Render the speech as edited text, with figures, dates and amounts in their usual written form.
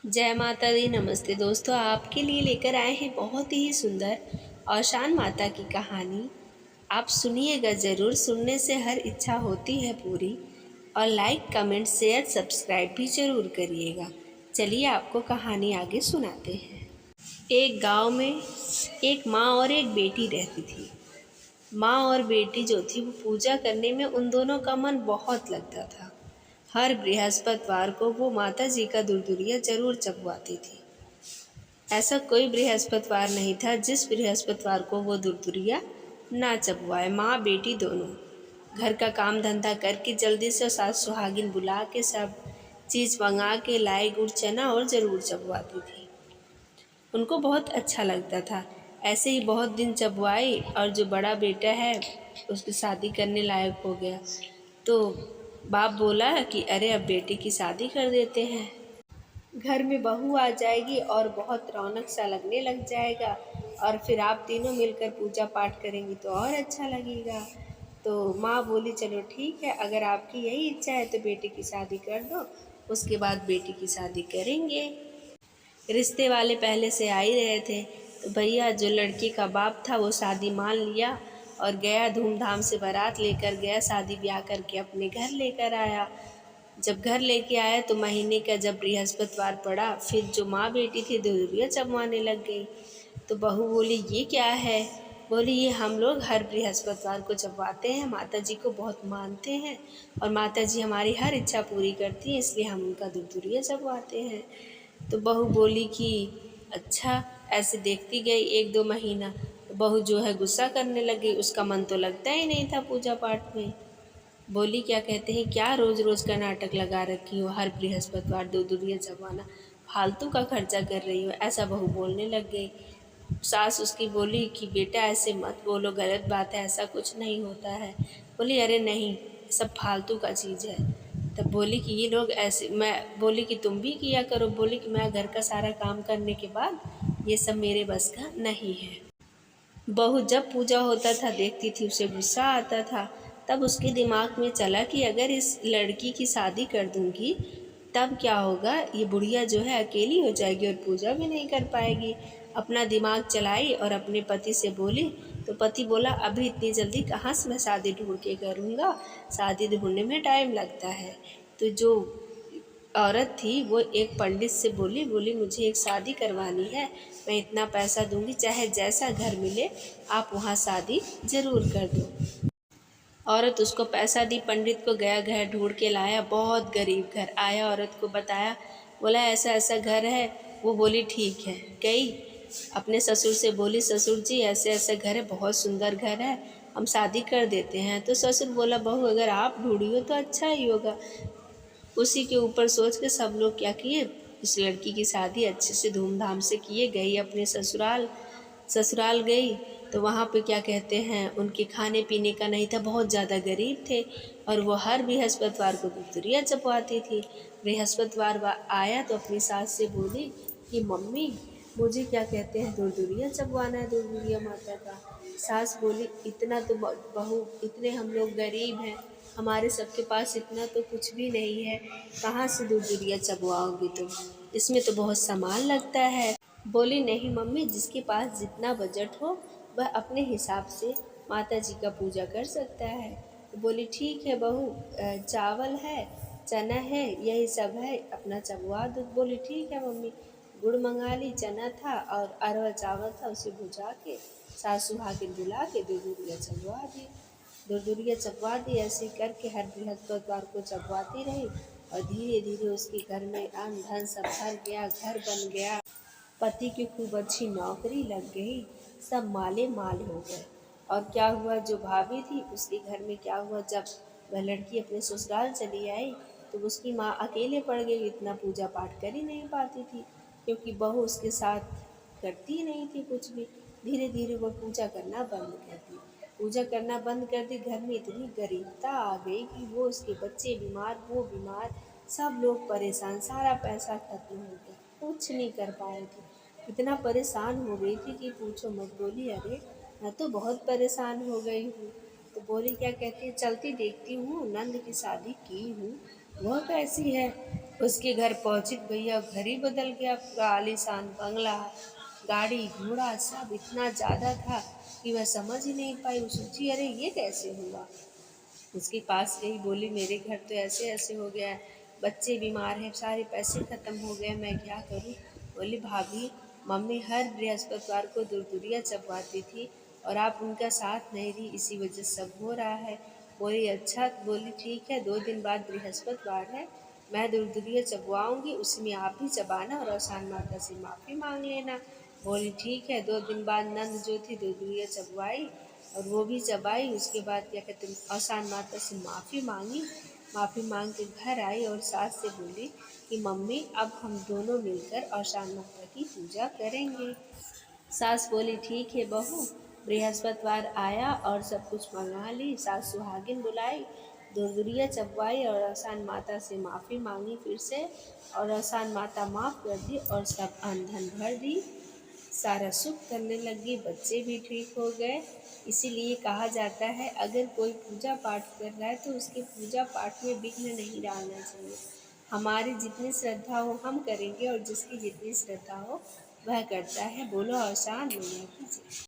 जय माता दी। नमस्ते दोस्तों, आपके लिए लेकर आए हैं बहुत ही सुंदर और शान माता की कहानी। आप सुनिएगा ज़रूर, सुनने से हर इच्छा होती है पूरी। और लाइक कमेंट शेयर सब्सक्राइब भी ज़रूर करिएगा। चलिए आपको कहानी आगे सुनाते हैं। एक गांव में एक माँ और एक बेटी रहती थी। माँ और बेटी जो थी वो पूजा करने में उन दोनों का मन बहुत लगता था। हर बृहस्पतिवार को वो माता जी का दुरदुरिया जरूर चबवाती थी। ऐसा कोई बृहस्पतिवार नहीं था जिस बृहस्पतिवार को वो दुरदुरिया ना चबवाए। माँ बेटी दोनों घर का काम धंधा करके जल्दी से सास सुहागिन बुला के सब चीज़ मंगा के लाई गुड़ चना और ज़रूर चबवाती थी। उनको बहुत अच्छा लगता था। ऐसे ही बहुत दिन चबवाई और जो बड़ा बेटा है उसकी शादी करने लायक हो गया तो बाप बोला कि अरे अब बेटे की शादी कर देते हैं, घर में बहू आ जाएगी और बहुत रौनक सा लगने लग जाएगा और फिर आप तीनों मिलकर पूजा पाठ करेंगी तो और अच्छा लगेगा। तो माँ बोली चलो ठीक है, अगर आपकी यही इच्छा है तो बेटे की शादी कर दो, उसके बाद बेटी की शादी करेंगे। रिश्ते वाले पहले से आ ही रहे थे तो भैया जो लड़की का बाप था वो शादी मान लिया और गया, धूमधाम से बारात लेकर गया, शादी ब्याह करके अपने घर लेकर आया। जब घर लेके आया तो महीने का जब बृहस्पतिवार पड़ा, फिर जो माँ बेटी थी दुरदुरिया चबवाने लग गई। तो बहू बोली ये क्या है? बोली ये हम लोग हर बृहस्पतिवार को चबवाते हैं, माता जी को बहुत मानते हैं और माता जी हमारी हर इच्छा पूरी करती हैं, इसलिए हम उनका दुरदुरिया चबवाते हैं। तो बहू बोली कि अच्छा। ऐसे देखती गई एक दो महीना तो बहू जो है गुस्सा करने लगी, उसका मन तो लगता ही नहीं था पूजा पाठ में। बोली क्या कहते हैं, क्या रोज़ रोज़ का नाटक लगा रखी हो, हर बृहस्पतिवार दुरदुरिया चबवाना, फालतू का खर्चा कर रही हो, ऐसा बहू बोलने लग गई। सास उसकी बोली कि बेटा ऐसे मत बोलो, गलत बात है, ऐसा कुछ नहीं होता है। बोली अरे नहीं, सब फालतू का चीज़ है। तब बोली कि ये लोग ऐसे, मैं बोली कि तुम भी किया करो। बोली कि मैं घर का सारा काम करने के बाद ये सब मेरे बस का नहीं है। बहू जब पूजा होता था देखती थी उसे गुस्सा आता था। तब उसके दिमाग में चला कि अगर इस लड़की की शादी कर दूंगी तब क्या होगा, ये बुढ़िया जो है अकेली हो जाएगी और पूजा भी नहीं कर पाएगी। अपना दिमाग चलाई और अपने पति से बोली तो पति बोला अभी इतनी जल्दी कहाँ से मैं शादी ढूंढ के करूँगा, शादी ढूंढने में टाइम लगता है। तो जो औरत थी वो एक पंडित से बोली बोली मुझे एक शादी करवानी है, मैं इतना पैसा दूंगी, चाहे जैसा घर मिले आप वहाँ शादी ज़रूर कर दो। औरत उसको पैसा दी, पंडित को गया, घर ढूंढ के लाया, बहुत गरीब घर आया, औरत को बताया, बोला ऐसा ऐसा घर है। वो बोली ठीक है। गई अपने ससुर से बोली ससुर जी ऐसे ऐसे घर है, बहुत सुंदर घर है, हम शादी कर देते हैं। तो ससुर बोला बहू अगर आप ढूंढी हो तो अच्छा ही होगा। उसी के ऊपर सोच के सब लोग क्या किए, इस लड़की की शादी अच्छे से धूमधाम से किए। गई अपने ससुराल, ससुराल गई तो वहाँ पे क्या कहते हैं उनके खाने पीने का नहीं था, बहुत ज़्यादा गरीब थे और वो हर बृहस्पतिवार को दुरदुरिया चबवाती थी। बृहस्पतिवार आया तो अपनी सास से बोली कि मम्मी मुझे क्या कहते हैं दुरदुरिया चबवाना है, दुरदुरिया माता का। सास बोली इतना तो बहू, इतने हम लोग गरीब हैं, हमारे सबके पास इतना तो कुछ भी नहीं है, कहाँ से दुरदुरिया चबवाओगी तुम, इसमें तो बहुत सामान लगता है। बोली नहीं मम्मी, जिसके पास जितना बजट हो वह अपने हिसाब से माता जी का पूजा कर सकता है। तो बोली ठीक है बहू, चावल है, चना है, यही सब है, अपना चबवा दो। बोली ठीक है मम्मी। गुड़ मंगा ली, चना था और अरवा चावल था, उसे भुजा के सासू सुहागिन बुला के दुरदुरिया चबवा दी। दुरदुरिया चबवा दी। ऐसे करके हर बृहस्पतिवार को चबवाती रही और धीरे धीरे उसके घर में अन्न धन सब भर गया, घर बन गया, पति की खूब अच्छी नौकरी लग गई, सब माले माल हो गए। और क्या हुआ, जो भाभी थी उसके घर में क्या हुआ, जब वह लड़की अपने ससुराल चली आई तो उसकी माँ अकेले पड़ गई, इतना पूजा पाठ कर ही नहीं पाती थी क्योंकि बहू उसके साथ करती ही नहीं थी कुछ भी। धीरे धीरे वह पूजा करना बंद कर दी। पूजा करना बंद कर दी, घर में इतनी गरीबता आ गई कि वो उसके बच्चे बीमार, वो बीमार, सब लोग परेशान, सारा पैसा खत्म हो गया, कुछ नहीं कर पाए थे। इतना परेशान हो गई थी कि पूछो मत। बोली अरे मैं तो बहुत परेशान हो गई हूँ। तो बोली क्या कहती है, चलती देखती हूँ नंद की शादी की हूँ, वह कैसी है। उसके घर पहुंची तो भैया घर ही बदल गया। पूरा आलीशान बंगला, गाड़ी घोड़ा सब इतना ज़्यादा था कि वह समझ ही नहीं पाई। वो सोची अरे ये कैसे हुआ। उसके पास गई, बोली मेरे घर तो ऐसे ऐसे हो गया है, बच्चे बीमार हैं, सारे पैसे ख़त्म हो गए, मैं क्या करूं। बोली भाभी, मम्मी हर बृहस्पतिवार को दूरदुरिया चबवाती थी और आप उनका साथ नहीं दी, इसी वजह से सब हो रहा है। बोली अच्छा। बोली ठीक है, 2 दिन बाद बृहस्पतिवार है, मैं दूरदुरिया चबवाऊँगी, उसमें आप भी चबाना और आसान माता से माफ़ी मांग लेना। बोली ठीक है। 2 दिन बाद नंद जो थी दूरदुरिया चबवाई और वो भी चबाई। उसके बाद क्या कहते हैं, आसान माता से माफ़ी मांगी। माफ़ी मांग के घर आई और सास से बोली कि मम्मी अब हम दोनों मिलकर आसान माता की पूजा करेंगे। सास बोली ठीक है बहू। बृहस्पतिवार आया और सब कुछ मंगा ली। सास सुहागिन बुलाई, दूरदुरिया चबवाई और आसान माता से माफ़ी मांगी फिर से, और आसान माता माफ़ कर दी और सब अन्न धन भर दी। सारा सुख करने लगी, बच्चे भी ठीक हो गए। इसीलिए कहा जाता है अगर कोई पूजा पाठ कर रहा है तो उसके पूजा पाठ में विघ्न नहीं डालना चाहिए। हमारी जितनी श्रद्धा हो हम करेंगे और जिसकी जितनी श्रद्धा हो वह करता है। बोलो आसान मैया की जय।